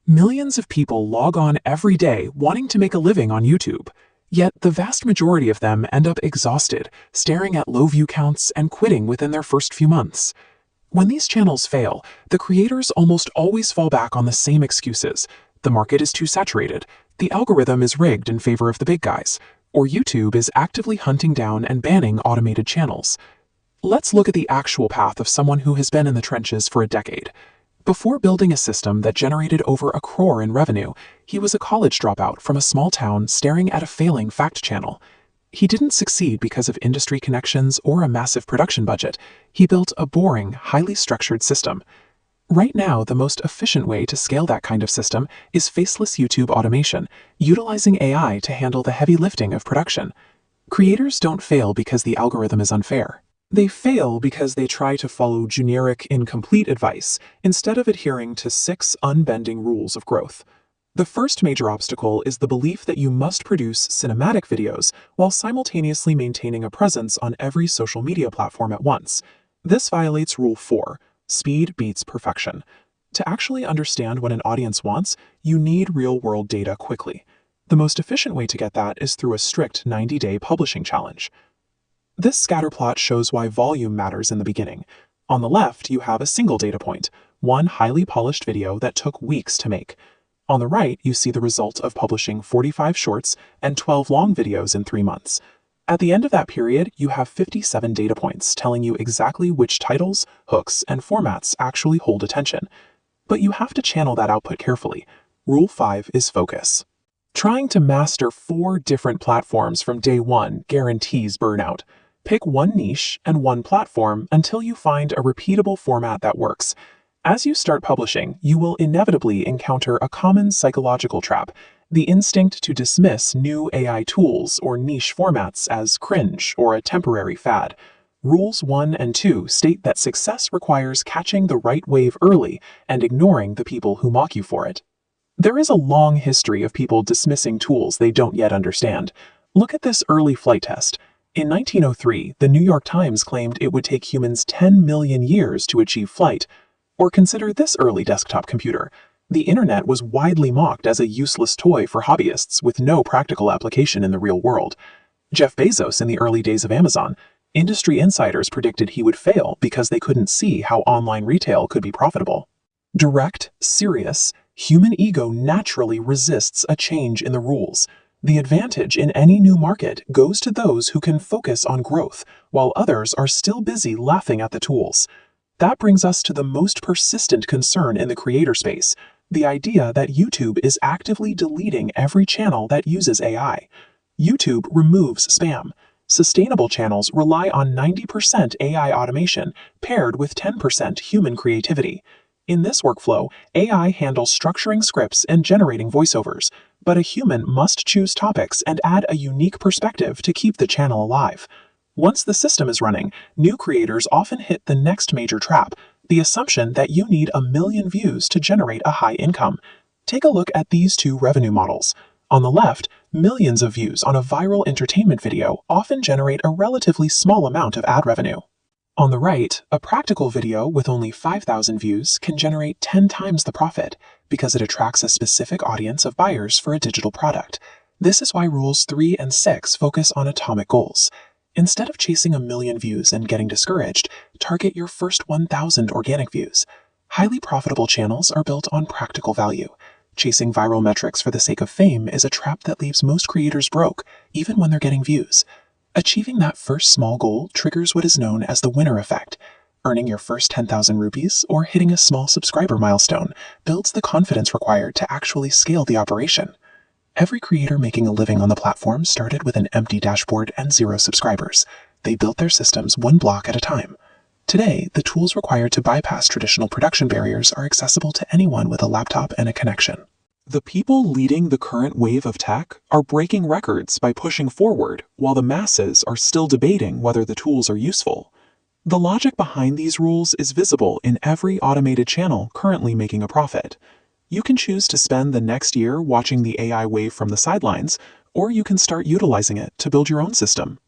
Millions of people log on every day wanting to make a living on YouTube. Yet the vast majority of them end up exhausted, staring at low view counts and quitting within their first few months. When these channels fail, the creators almost always fall back on the same excuses. The market is too saturated, the algorithm is rigged in favor of the big guys, or YouTube is actively hunting down and banning automated channels. Let's look at the actual path of someone who has been in the trenches for a decade. Before building a system that generated over a crore in revenue, he was a college dropout from a small town staring at a failing fact channel. He didn't succeed because of industry connections or a massive production budget. He built a boring, highly structured system. Right now, the most efficient way to scale that kind of system is faceless YouTube automation, utilizing AI to handle the heavy lifting of production. Creators don't fail because the algorithm is unfair. They fail because they try to follow generic, incomplete advice instead of adhering to 6 unbending rules of growth. The first major obstacle is the belief that you must produce cinematic videos while simultaneously maintaining a presence on every social media platform at once. This violates Rule 4, speed beats perfection. To actually understand what an audience wants, you need real-world data quickly. The most efficient way to get that is through a strict 90-day publishing challenge. This scatterplot shows why volume matters in the beginning. On the left, you have a single data point, one highly polished video that took weeks to make. On the right, you see the result of publishing 45 shorts and 12 long videos in 3 months. At the end of that period, you have 57 data points telling you exactly which titles, hooks, and formats actually hold attention. But you have to channel that output carefully. Rule 5 is focus. Trying to master 4 different platforms from day one guarantees burnout. Pick one niche and one platform until you find a repeatable format that works. As you start publishing, you will inevitably encounter a common psychological trap, the instinct to dismiss new AI tools or niche formats as cringe or a temporary fad. Rules 1 and 2 state that success requires catching the right wave early and ignoring the people who mock you for it. There is a long history of people dismissing tools they don't yet understand. Look at this early flight test. In 1903, the New York Times claimed it would take humans 10 million years to achieve flight. Or consider this early desktop computer. The internet was widely mocked as a useless toy for hobbyists with no practical application in the real world. Jeff Bezos in the early days of Amazon, industry insiders predicted he would fail because they couldn't see how online retail could be profitable. Direct, serious, human ego naturally resists a change in the rules. The advantage in any new market goes to those who can focus on growth, while others are still busy laughing at the tools. That brings us to the most persistent concern in the creator space, the idea that YouTube is actively deleting every channel that uses AI. YouTube removes spam. Sustainable channels rely on 90% AI automation paired with 10% human creativity. In this workflow, AI handles structuring scripts and generating voiceovers, but a human must choose topics and add a unique perspective to keep the channel alive. Once the system is running, new creators often hit the next major trap, the assumption that you need 1 million views to generate a high income. Take a look at these 2 revenue models. On the left, millions of views on a viral entertainment video often generate a relatively small amount of ad revenue. On the right, a practical video with only 5,000 views can generate 10 times the profit because it attracts a specific audience of buyers for a digital product. This is why Rules 3 and 6 focus on atomic goals. Instead of chasing 1 million views and getting discouraged, target your first 1,000 organic views. Highly profitable channels are built on practical value. Chasing viral metrics for the sake of fame is a trap that leaves most creators broke, even when they're getting views. Achieving that first small goal triggers what is known as the winner effect. Earning your first 10,000 rupees or hitting a small subscriber milestone builds the confidence required to actually scale the operation. Every creator making a living on the platform started with an empty dashboard and 0 subscribers. They built their systems one block at a time. Today, the tools required to bypass traditional production barriers are accessible to anyone with a laptop and a connection. The people leading the current wave of tech are breaking records by pushing forward, while the masses are still debating whether the tools are useful. The logic behind these rules is visible in every automated channel currently making a profit. You can choose to spend the next year watching the AI wave from the sidelines, or you can start utilizing it to build your own system.